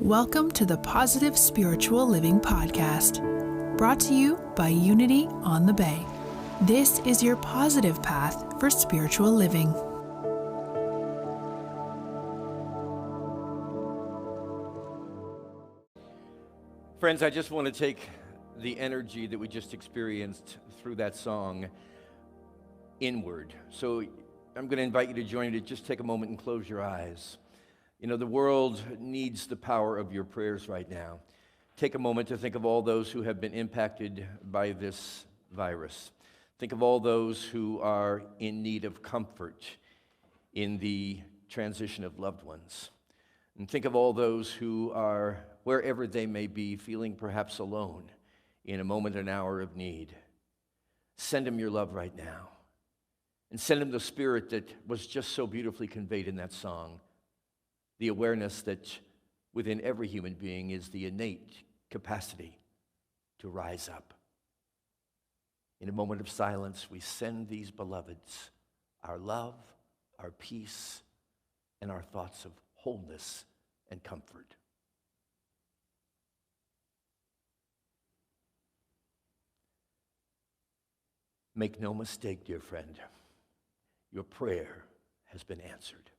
Welcome to the Positive Spiritual Living Podcast, brought to you by Unity on the Bay. This is your positive path for spiritual living. Friends, I just want to take the energy that we just experienced through that song inward. So I'm going to invite you to join me to just take a moment and close your eyes. You know, the world needs the power of your prayers right now. Take a moment to think of all those who have been impacted by this virus. Think of all those who are in need of comfort in the transition of loved ones. And think of all those who are, wherever they may be, feeling perhaps alone in a moment, an hour of need. Send them your love right now. And send them the spirit that was just so beautifully conveyed in that song. The awareness that within every human being is the innate capacity to rise up. In a moment of silence, we send these beloveds our love, our peace, and our thoughts of wholeness and comfort. Make no mistake, dear friend, your prayer has been answered.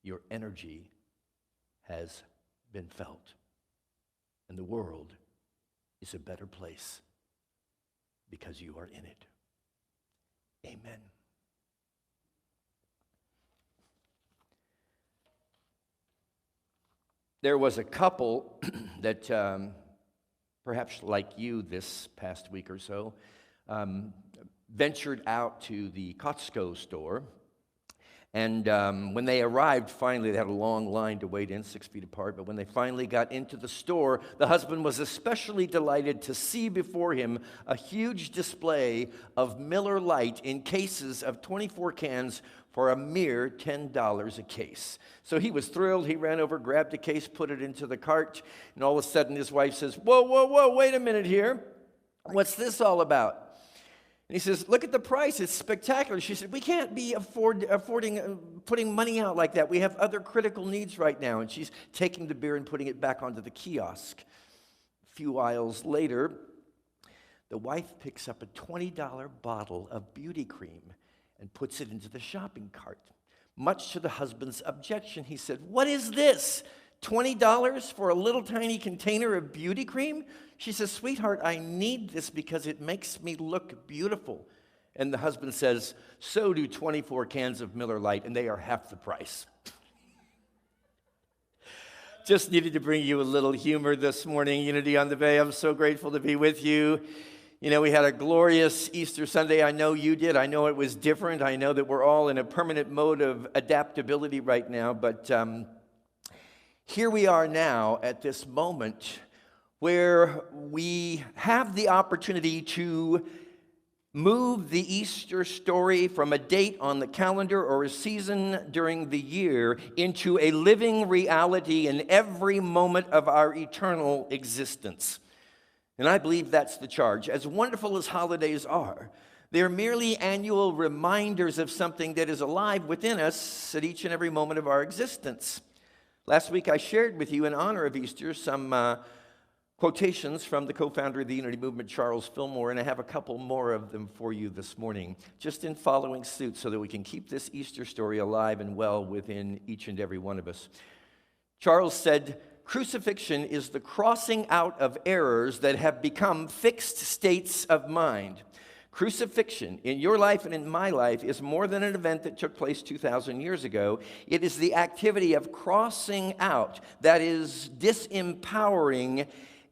Your energy has been felt. And the world is a better place because you are in it. Amen. There was a couple that perhaps like you this past week or so ventured out to the Costco store. And when they arrived, finally, they had a long line to wait in, 6 feet apart. But when they finally got into the store, the husband was especially delighted to see before him a huge display of Miller Lite in cases of 24 cans for a mere $10 a case. So he was thrilled. He ran over, grabbed a case, put it into the cart. And all of a sudden, his wife says, whoa, wait a minute here. What's this all about? And he says, look at the price, it's spectacular. She said, we can't be affording putting money out like that. We have other critical needs right now. And she's taking the beer and putting it back onto the kiosk. A few aisles later, the wife picks up a $20 bottle of beauty cream and puts it into the shopping cart. Much to the husband's objection, he said, what is this? $20 for a little tiny container of beauty cream? She says, sweetheart, I need this because it makes me look beautiful. And the husband says, so do 24 cans of Miller Lite, and they are half the price. Just needed to bring you a little humor this morning, Unity on the Bay. I'm so grateful to be with you. You know, we had a glorious Easter Sunday. I know you did. I know it was different. I know that we're all in a permanent mode of adaptability right now, but here we are now at this moment where we have the opportunity to move the Easter story from a date on the calendar or a season during the year into a living reality in every moment of our eternal existence. And I believe that's the charge. As wonderful as holidays are, they're merely annual reminders of something that is alive within us at each and every moment of our existence. Last week I shared with you in honor of Easter some quotations from the co-founder of the Unity Movement, Charles Fillmore, and I have a couple more of them for you this morning, just in following suit so that we can keep this Easter story alive and well within each and every one of us. Charles said, crucifixion is the crossing out of errors that have become fixed states of mind. Crucifixion in your life and in my life is more than an event that took place 2,000 years ago. It is the activity of crossing out, that is, disempowering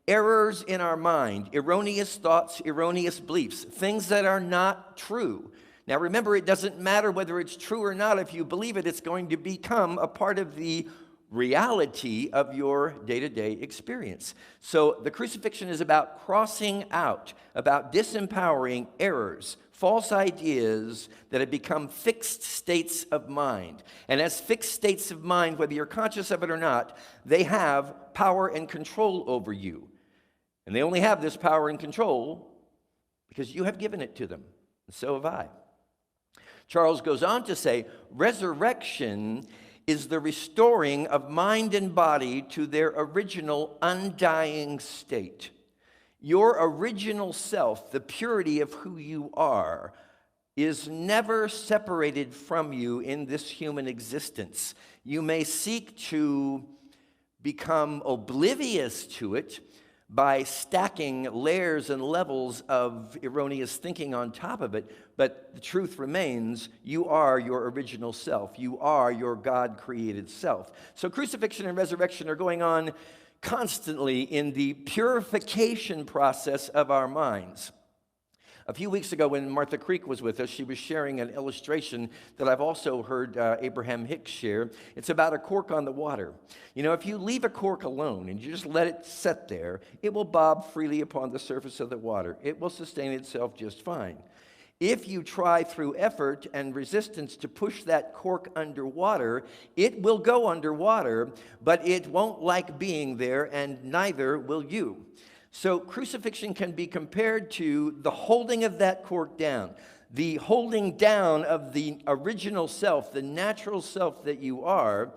errors in our mind, erroneous thoughts, erroneous beliefs, things that are not true. Now remember, it doesn't matter whether it's true or not. If you believe it, it's going to become a part of the reality of your day-to-day experience. So the crucifixion is about crossing out, about disempowering errors, false ideas that have become fixed states of mind. And as fixed states of mind, whether you're conscious of it or not, they have power and control over you. And they only have this power and control because you have given it to them, and so have I. Charles goes on to say, resurrection is the restoring of mind and body to their original undying state. Your original self, the purity of who you are, is never separated from you in this human existence. You may seek to become oblivious to it by stacking layers and levels of erroneous thinking on top of it, but the truth remains, you are your original self. You are your God-created self. So crucifixion and resurrection are going on constantly in the purification process of our minds. A few weeks ago when Martha Creek was with us, she was sharing an illustration that I've also heard Abraham Hicks share. It's about a cork on the water. You know, if you leave a cork alone and you just let it sit there, it will bob freely upon the surface of the water. It will sustain itself just fine. If you try through effort and resistance to push that cork underwater, it will go underwater, but it won't like being there, and neither will you. So crucifixion can be compared to the holding of that cork down, the holding down of the original self, the natural self that you are.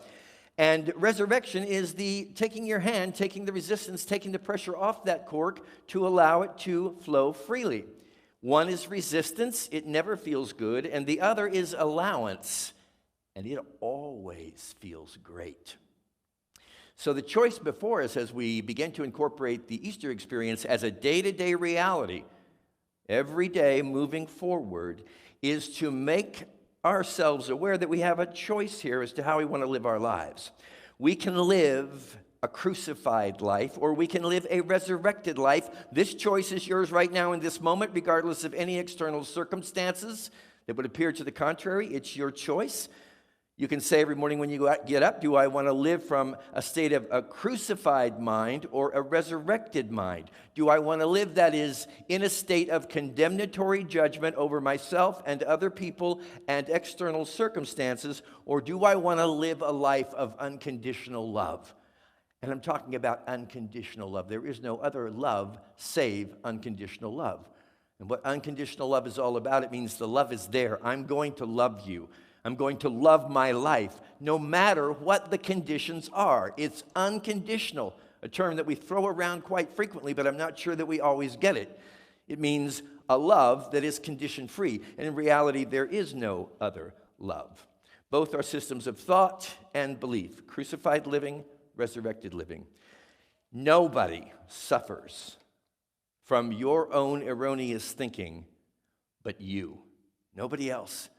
And resurrection is the taking your hand, taking the resistance, taking the pressure off that cork to allow it to flow freely. One is resistance, it never feels good, and the other is allowance, and it always feels great. So the choice before us as we begin to incorporate the Easter experience as a day-to-day reality, every day moving forward, is to make ourselves aware that we have a choice here as to how we want to live our lives. We can live a crucified life, or we can live a resurrected life. This choice is yours right now in this moment, regardless of any external circumstances that would appear to the contrary. It's your choice. You can say every morning when you get up, do I want to live from a state of a crucified mind or a resurrected mind? Do I want to live, that is, in a state of condemnatory judgment over myself and other people and external circumstances, or do I want to live a life of unconditional love? And I'm talking about unconditional love. There is no other love save unconditional love. And what unconditional love is all about, it means the love is there. I'm going to love you. I'm going to love my life, no matter what the conditions are. It's unconditional, a term that we throw around quite frequently, but I'm not sure that we always get it. It means a love that is condition-free. And in reality, there is no other love. Both are systems of thought and belief, crucified living, resurrected living. Nobody suffers from your own erroneous thinking but you. Nobody else.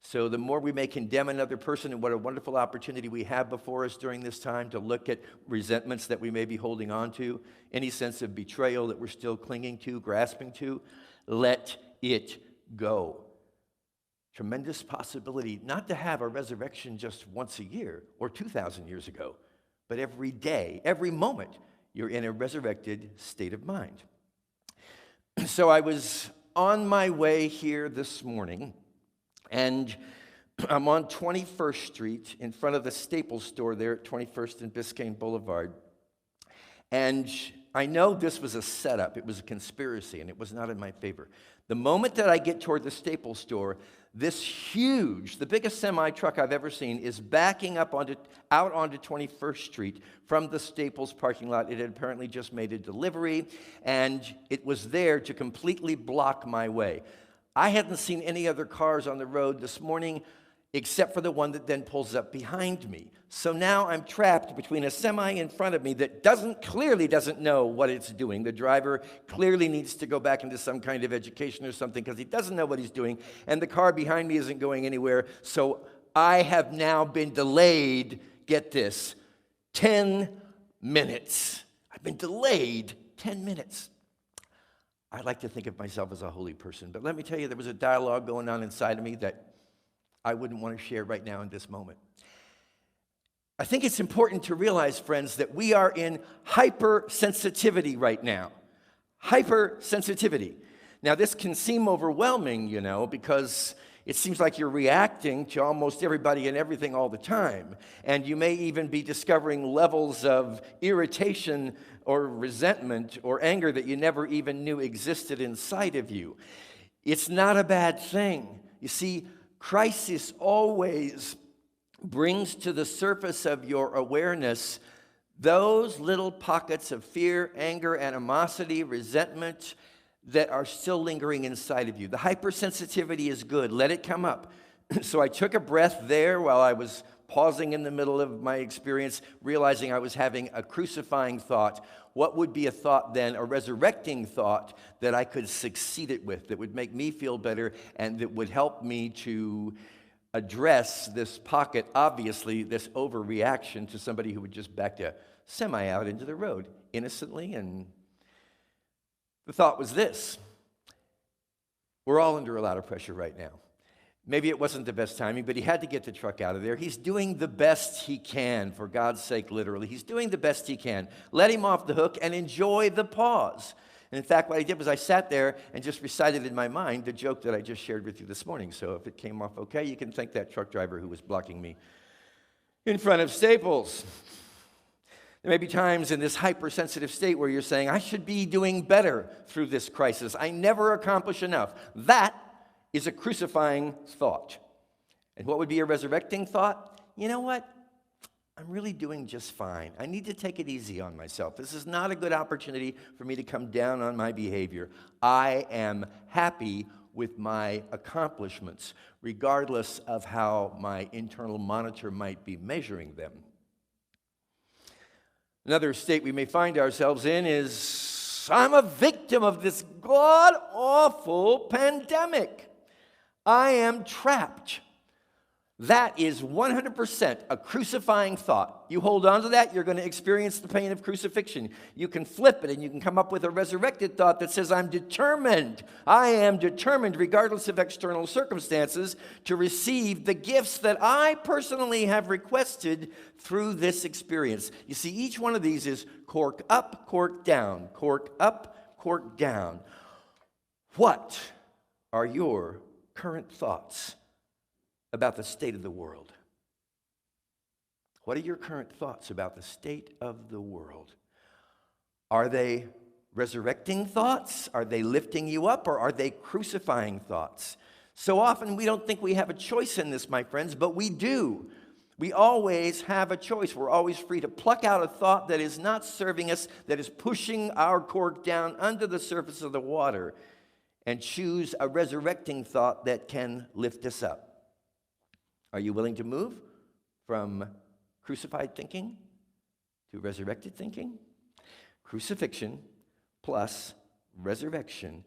So the more we may condemn another person, and what a wonderful opportunity we have before us during this time to look at resentments that we may be holding on to, any sense of betrayal that we're still clinging to, grasping to, let it go. Tremendous possibility not to have a resurrection just once a year or 2,000 years ago, but every day, every moment, you're in a resurrected state of mind. So I was on my way here this morning, and I'm on 21st Street in front of the Staples store there at 21st and Biscayne Boulevard. And I know this was a setup. It was a conspiracy, and it was not in my favor. The moment that I get toward the Staples store, this huge, the biggest semi-truck I've ever seen, is backing up out onto 21st Street from the Staples parking lot. It had apparently just made a delivery, and it was there to completely block my way. I hadn't seen any other cars on the road this morning except for the one that then pulls up behind me. So now I'm trapped between a semi in front of me that clearly doesn't know what it's doing. The driver clearly needs to go back into some kind of education or something because he doesn't know what he's doing, and the car behind me isn't going anywhere. So I have now been delayed, get this, 10 minutes. I've been delayed 10 minutes. I like to think of myself as a holy person, but let me tell you, there was a dialogue going on inside of me that I wouldn't want to share right now in this moment. I think it's important to realize, friends, that we are in hypersensitivity right now. Hypersensitivity. Now, this can seem overwhelming, because it seems like you're reacting to almost everybody and everything all the time. And you may even be discovering levels of irritation or resentment or anger that you never even knew existed inside of you. It's not a bad thing. You see, crisis always brings to the surface of your awareness those little pockets of fear, anger, animosity, resentment that are still lingering inside of you. The hypersensitivity is good. Let it come up. So I took a breath there while I was pausing in the middle of my experience, realizing I was having a crucifying thought. What would be a thought then, a resurrecting thought that I could succeed it with, that would make me feel better and that would help me to address this pocket, obviously this overreaction to somebody who would just back a semi out into the road innocently. And the thought was this: we're all under a lot of pressure right now. Maybe it wasn't the best timing, but he had to get the truck out of there. He's doing the best he can, for God's sake, literally. He's doing the best he can. Let him off the hook and enjoy the pause. And in fact, what I did was I sat there and just recited in my mind the joke that I just shared with you this morning. So if it came off okay, you can thank that truck driver who was blocking me in front of Staples. There may be times in this hypersensitive state where you're saying, I should be doing better through this crisis. I never accomplish enough. That is a crucifying thought. And what would be a resurrecting thought? You know what? I'm really doing just fine. I need to take it easy on myself. This is not a good opportunity for me to come down on my behavior. I am happy with my accomplishments, regardless of how my internal monitor might be measuring them. Another state we may find ourselves in is, I'm a victim of this god-awful pandemic. I am trapped. That is 100% a crucifying thought. You hold on to that, you're going to experience the pain of crucifixion. You can flip it and you can come up with a resurrected thought that says, I'm determined. I am determined, regardless of external circumstances, to receive the gifts that I personally have requested through this experience. You see, each one of these is cork up, cork down, cork up, cork down. What are your current thoughts about the state of the world? What are your current thoughts about the state of the world? Are they resurrecting thoughts? Are they lifting you up? Or are they crucifying thoughts? So often we don't think we have a choice in this, my friends, but we do. We always have a choice. We're always free to pluck out a thought that is not serving us, that is pushing our cork down under the surface of the water, and choose a resurrecting thought that can lift us up. Are you willing to move from crucified thinking to resurrected thinking? Crucifixion plus resurrection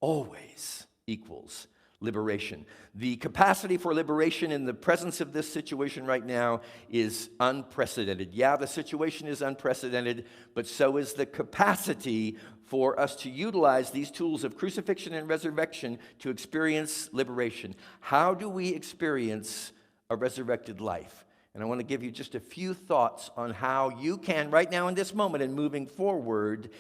always equals liberation. The capacity for liberation in the presence of this situation right now is unprecedented. Yeah, the situation is unprecedented, but so is the capacity for us to utilize these tools of crucifixion and resurrection to experience liberation. How do we experience a resurrected life? And I want to give you just a few thoughts on how you can, right now in this moment and moving forward,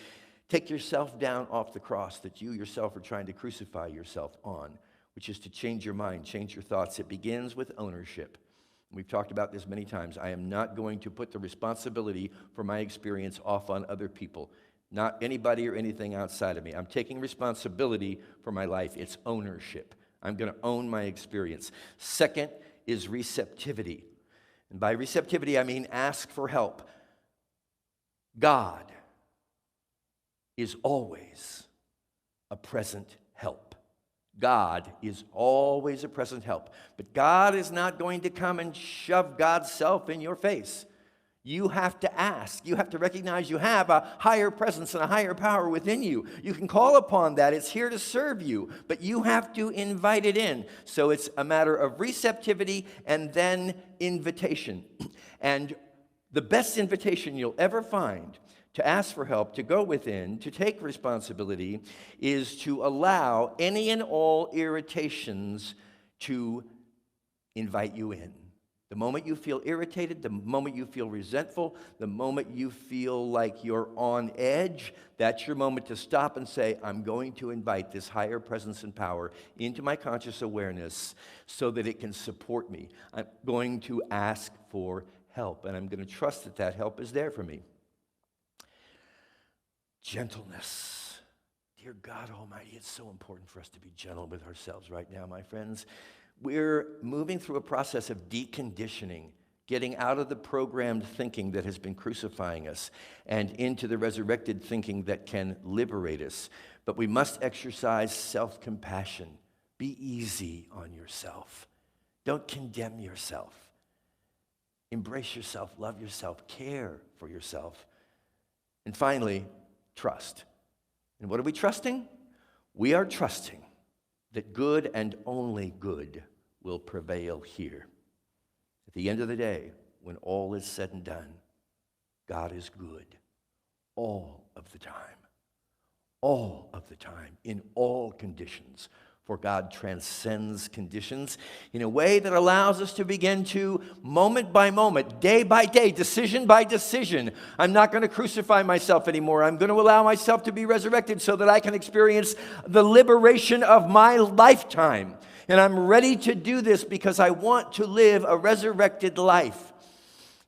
take yourself down off the cross that you yourself are trying to crucify yourself on, which is to change your mind, change your thoughts. It begins with ownership. We've talked about this many times. I am not going to put the responsibility for my experience off on other people, not anybody or anything outside of me. I'm taking responsibility for my life. It's ownership. I'm going to own my experience. Second is receptivity. And by receptivity, I mean ask for help. God is always a present help. God is always a present help. But God is not going to come and shove God's self in your face. You have to ask. You have to recognize you have a higher presence and a higher power within you. You can call upon that. It's here to serve you, but you have to invite it in. So it's a matter of receptivity and then invitation. And the best invitation you'll ever find to ask for help, to go within, to take responsibility, is to allow any and all irritations to invite you in. The moment you feel irritated, the moment you feel resentful, the moment you feel like you're on edge, that's your moment to stop and say, I'm going to invite this higher presence and power into my conscious awareness so that it can support me. I'm going to ask for help, and I'm going to trust that that help is there for me. Gentleness. Dear God Almighty, it's so important for us to be gentle with ourselves right now, my friends. We're moving through a process of deconditioning, getting out of the programmed thinking that has been crucifying us and into the resurrected thinking that can liberate us. But we must exercise self-compassion. Be easy on yourself. Don't condemn yourself. Embrace yourself, love yourself, care for yourself. And finally, trust. And what are we trusting? We are trusting that good and only good will prevail here. At the end of the day, when all is said and done, God is good all of the time. All of the time, in all conditions. For God transcends conditions in a way that allows us to begin to, moment by moment, day by day, decision by decision. I'm not going to crucify myself anymore. I'm going to allow myself to be resurrected so that I can experience the liberation of my lifetime. And I'm ready to do this because I want to live a resurrected life.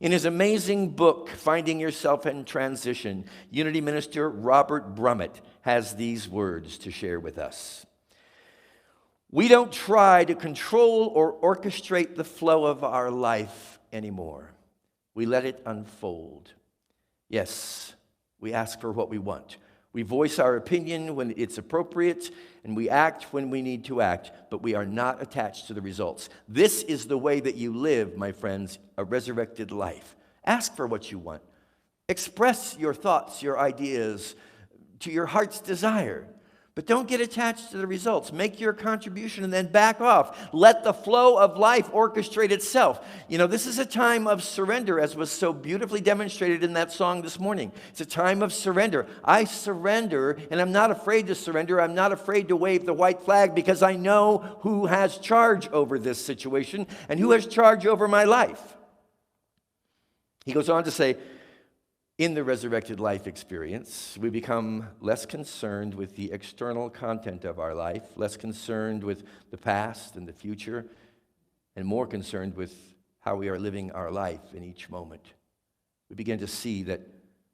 In his amazing book, Finding Yourself in Transition, Unity Minister Robert Brummett has these words to share with us. We don't try to control or orchestrate the flow of our life anymore. We let it unfold. Yes, we ask for what we want. We voice our opinion when it's appropriate, and we act when we need to act, but we are not attached to the results. This is the way that you live, my friends, a resurrected life. Ask for what you want. Express your thoughts, your ideas to your heart's desire. But don't get attached to the results. Make your contribution and then back off. Let the flow of life orchestrate itself. You know, this is a time of surrender, as was so beautifully demonstrated in that song this morning. It's a time of surrender. I surrender, and I'm not afraid to surrender. I'm not afraid to wave the white flag because I know who has charge over this situation and who has charge over my life. He goes on to say, in the resurrected life experience, we become less concerned with the external content of our life, less concerned with the past and the future, and more concerned with how we are living our life in each moment. We begin to see that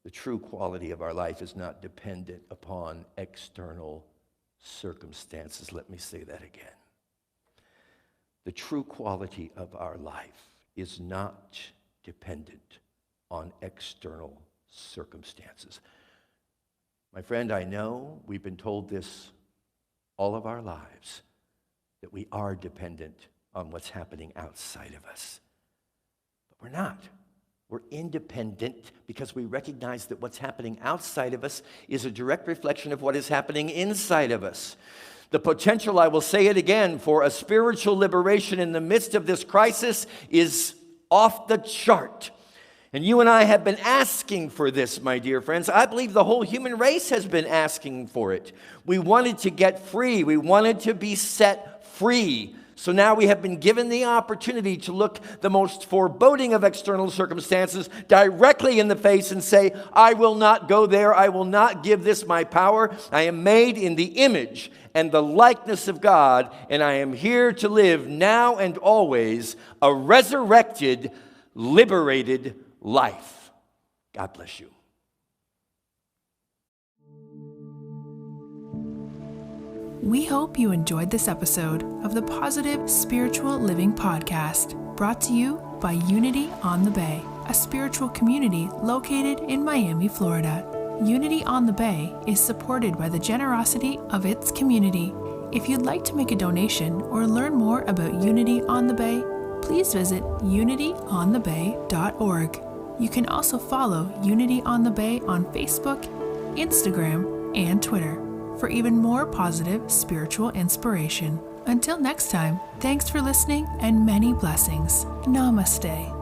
the true quality of our life is not dependent upon external circumstances. Let me say that again. The true quality of our life is not dependent on external circumstances. My friend, I know we've been told this all of our lives, that we are dependent on what's happening outside of us. But we're not. We're independent because we recognize that what's happening outside of us is a direct reflection of what is happening inside of us. The potential, I will say it again, for a spiritual liberation in the midst of this crisis is off the chart. And you and I have been asking for this, my dear friends. I believe the whole human race has been asking for it. We wanted to get free. We wanted to be set free. So now we have been given the opportunity to look the most foreboding of external circumstances directly in the face and say, I will not go there. I will not give this my power. I am made in the image and the likeness of God, and I am here to live now and always a resurrected, liberated life. God bless you. We hope you enjoyed this episode of the Positive Spiritual Living Podcast, brought to you by Unity on the Bay, a spiritual community located in Miami, Florida. Unity on the Bay is supported by the generosity of its community. If you'd like to make a donation or learn more about Unity on the Bay, please visit unityonthebay.org. You can also follow Unity on the Bay on Facebook, Instagram, and Twitter for even more positive spiritual inspiration. Until next time, thanks for listening and many blessings. Namaste.